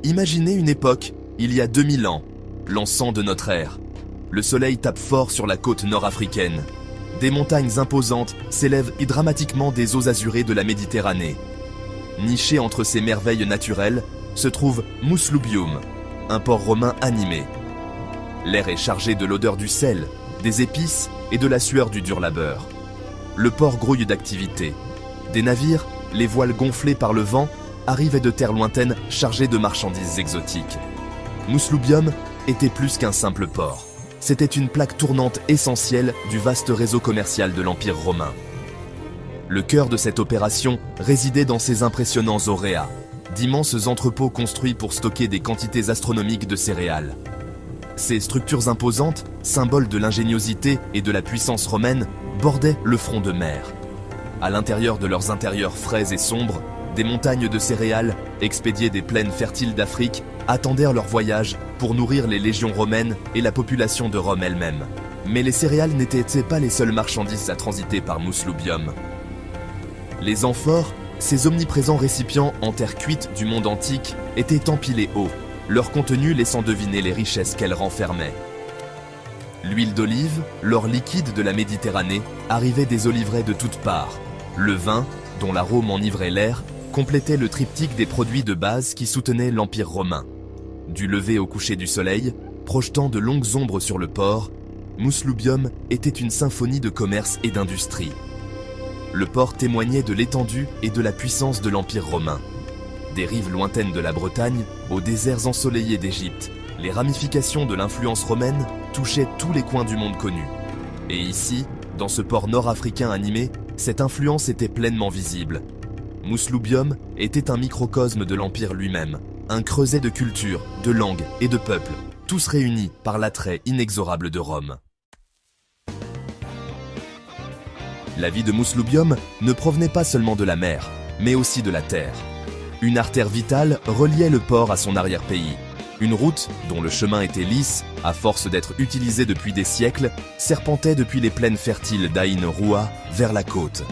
Imaginez une époque, il y a 2000 ans, l'an de notre ère. Le soleil tape fort sur la côte nord-africaine. Des montagnes imposantes s'élèvent et dramatiquement des eaux azurées de la Méditerranée. Niché entre ces merveilles naturelles se trouve Muslubium, un port romain animé. L'air est chargé de l'odeur du sel, des épices et de la sueur du dur labeur. Le port grouille d'activité. Des navires, les voiles gonflées par le vent, arrivaient de terres lointaines chargées de marchandises exotiques. Muslubium était plus qu'un simple port. C'était une plaque tournante essentielle du vaste réseau commercial de l'Empire romain. Le cœur de cette opération résidait dans ces impressionnants auréas, d'immenses entrepôts construits pour stocker des quantités astronomiques de céréales. Ces structures imposantes, symboles de l'ingéniosité et de la puissance romaine, bordaient le front de mer. À l'intérieur de leurs intérieurs frais et sombres, des montagnes de céréales, expédiées des plaines fertiles d'Afrique, attendirent leur voyage pour nourrir les légions romaines et la population de Rome elle-même. Mais les céréales n'étaient pas les seules marchandises à transiter par Muslubium. Les amphores, ces omniprésents récipients en terre cuite du monde antique, étaient empilés haut, leur contenu laissant deviner les richesses qu'elles renfermaient. L'huile d'olive, l'or liquide de la Méditerranée, arrivait des oliveraies de toutes parts. Le vin, dont l'arôme enivrait l'air, complétait le triptyque des produits de base qui soutenaient l'Empire romain. Du lever au coucher du soleil, projetant de longues ombres sur le port, Muslubium était une symphonie de commerce et d'industrie. Le port témoignait de l'étendue et de la puissance de l'Empire romain. Des rives lointaines de la Bretagne aux déserts ensoleillés d'Égypte, les ramifications de l'influence romaine touchaient tous les coins du monde connu. Et ici, dans ce port nord-africain animé, cette influence était pleinement visible. Muslubium était un microcosme de l'Empire lui-même, un creuset de culture, de langues et de peuples, tous réunis par l'attrait inexorable de Rome. La vie de Muslubium ne provenait pas seulement de la mer, mais aussi de la terre. Une artère vitale reliait le port à son arrière-pays. Une route, dont le chemin était lisse, à force d'être utilisée depuis des siècles, serpentait depuis les plaines fertiles d'Aïn Roua vers la côte.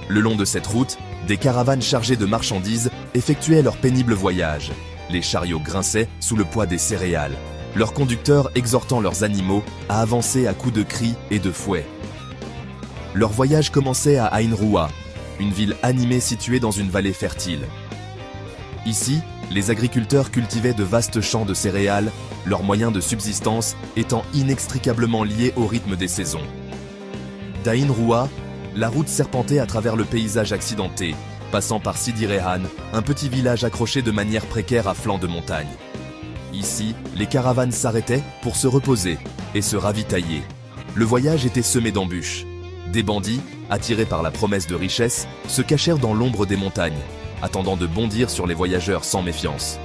Le long de cette route, des caravanes chargées de marchandises effectuaient leur pénible voyage. Les chariots grinçaient sous le poids des céréales, leurs conducteurs exhortant leurs animaux à avancer à coups de cris et de fouet. Leur voyage commençait à Aïn Roua, une ville animée située dans une vallée fertile. Ici, les agriculteurs cultivaient de vastes champs de céréales, leurs moyens de subsistance étant inextricablement liés au rythme des saisons. D'Aïn Roua, la route serpentait à travers le paysage accidenté, passant par Sidi Rehan, un petit village accroché de manière précaire à flanc de montagne. Ici, les caravanes s'arrêtaient pour se reposer et se ravitailler. Le voyage était semé d'embûches. Des bandits, attirés par la promesse de richesse, se cachèrent dans l'ombre des montagnes, attendant de bondir sur les voyageurs sans méfiance.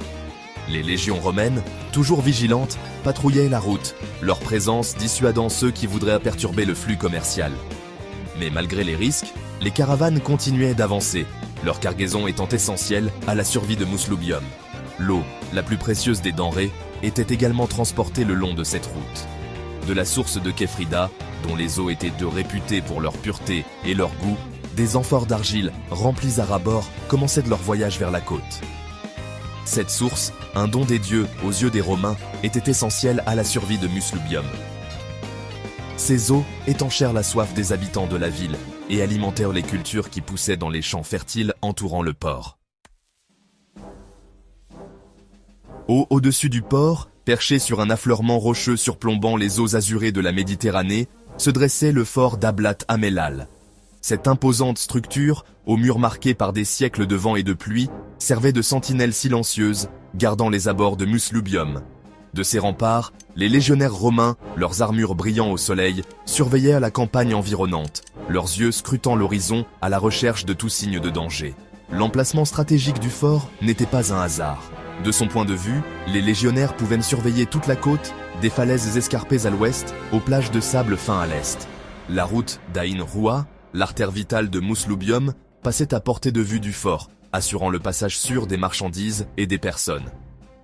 Les légions romaines, toujours vigilantes, patrouillaient la route, leur présence dissuadant ceux qui voudraient perturber le flux commercial. Mais malgré les risques, les caravanes continuaient d'avancer, leur cargaison étant essentielle à la survie de Muslubium. L'eau, la plus précieuse des denrées, était également transportée le long de cette route. De la source de Kefrida, dont les eaux étaient réputées pour leur pureté et leur goût, des amphores d'argile remplis à ras-bord commençaient de leur voyage vers la côte. Cette source, un don des dieux aux yeux des Romains, était essentielle à la survie de Muslubium. Ces eaux étanchèrent la soif des habitants de la ville et alimentèrent les cultures qui poussaient dans les champs fertiles entourant le port. Au-dessus du port, perché sur un affleurement rocheux surplombant les eaux azurées de la Méditerranée, se dressait le fort d'Ablat Amellal. Cette imposante structure, aux murs marqués par des siècles de vent et de pluie, servait de sentinelle silencieuse, gardant les abords de Muslubium. De ces remparts, les légionnaires romains, leurs armures brillant au soleil, surveillaient la campagne environnante, leurs yeux scrutant l'horizon à la recherche de tout signe de danger. L'emplacement stratégique du fort n'était pas un hasard. De son point de vue, les légionnaires pouvaient surveiller toute la côte, des falaises escarpées à l'ouest, aux plages de sable fin à l'est. La route d'Aïn Roua, l'artère vitale de Muslubium, passait à portée de vue du fort, assurant le passage sûr des marchandises et des personnes.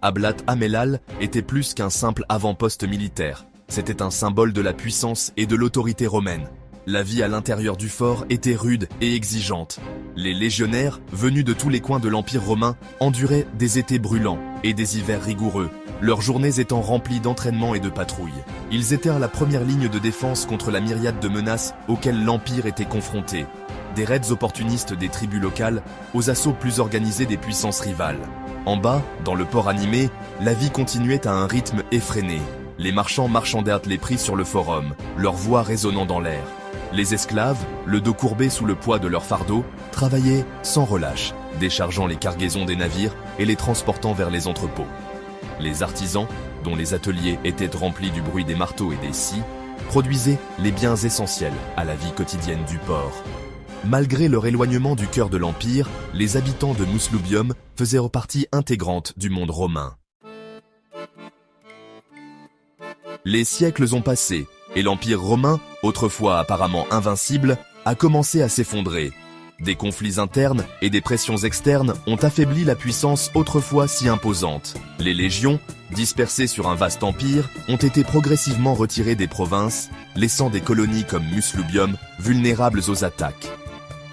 Ablat Amellal était plus qu'un simple avant-poste militaire. C'était un symbole de la puissance et de l'autorité romaine. La vie à l'intérieur du fort était rude et exigeante. Les légionnaires, venus de tous les coins de l'Empire romain, enduraient des étés brûlants et des hivers rigoureux, leurs journées étant remplies d'entraînements et de patrouilles. Ils étaient la première ligne de défense contre la myriade de menaces auxquelles l'Empire était confronté. Des raids opportunistes des tribus locales aux assauts plus organisés des puissances rivales. En bas, dans le port animé, la vie continuait à un rythme effréné. Les marchands marchandèrent les prix sur le forum, leur voix résonnant dans l'air. Les esclaves, le dos courbé sous le poids de leurs fardeaux, travaillaient sans relâche, déchargeant les cargaisons des navires et les transportant vers les entrepôts. Les artisans, dont les ateliers étaient remplis du bruit des marteaux et des scies, produisaient les biens essentiels à la vie quotidienne du port. Malgré leur éloignement du cœur de l'Empire, les habitants de Muslubium faisaient partie intégrante du monde romain. Les siècles ont passé, et l'Empire romain, autrefois apparemment invincible, a commencé à s'effondrer. Des conflits internes et des pressions externes ont affaibli la puissance autrefois si imposante. Les légions, dispersées sur un vaste empire, ont été progressivement retirées des provinces, laissant des colonies comme Muslubium vulnérables aux attaques.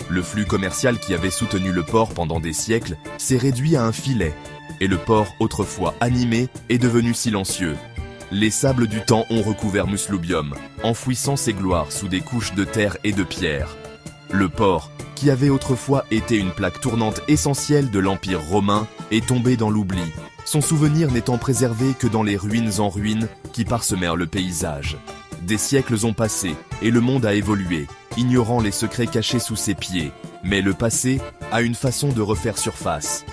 Le flux commercial qui avait soutenu le port pendant des siècles s'est réduit à un filet, et le port autrefois animé est devenu silencieux. Les sables du temps ont recouvert Muslubium, enfouissant ses gloires sous des couches de terre et de pierre. Le port, qui avait autrefois été une plaque tournante essentielle de l'Empire romain, est tombé dans l'oubli, son souvenir n'étant préservé que dans les ruines en ruines qui parsemèrent le paysage. Des siècles ont passé et le monde a évolué, ignorant les secrets cachés sous ses pieds, mais le passé a une façon de refaire surface.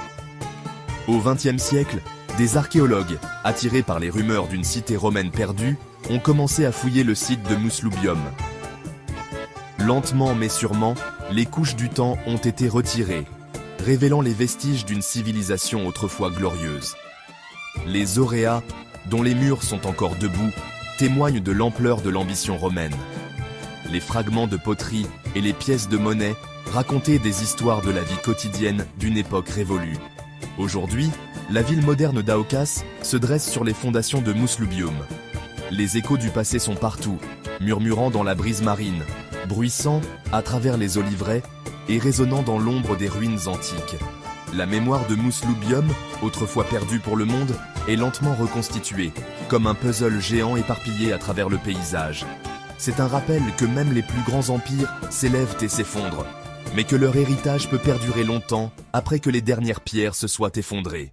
Au XXe siècle, des archéologues, attirés par les rumeurs d'une cité romaine perdue, ont commencé à fouiller le site de Muslubium. Lentement mais sûrement, les couches du temps ont été retirées, révélant les vestiges d'une civilisation autrefois glorieuse. Les auréas, dont les murs sont encore debout, témoignent de l'ampleur de l'ambition romaine. Les fragments de poterie et les pièces de monnaie racontaient des histoires de la vie quotidienne d'une époque révolue. Aujourd'hui, la ville moderne d'Aokas se dresse sur les fondations de Muslubium. Les échos du passé sont partout, murmurant dans la brise marine, bruissant à travers les oliveraies et résonnant dans l'ombre des ruines antiques. La mémoire de Muslubium, autrefois perdue pour le monde, est lentement reconstituée, comme un puzzle géant éparpillé à travers le paysage. C'est un rappel que même les plus grands empires s'élèvent et s'effondrent, mais que leur héritage peut perdurer longtemps après que les dernières pierres se soient effondrées.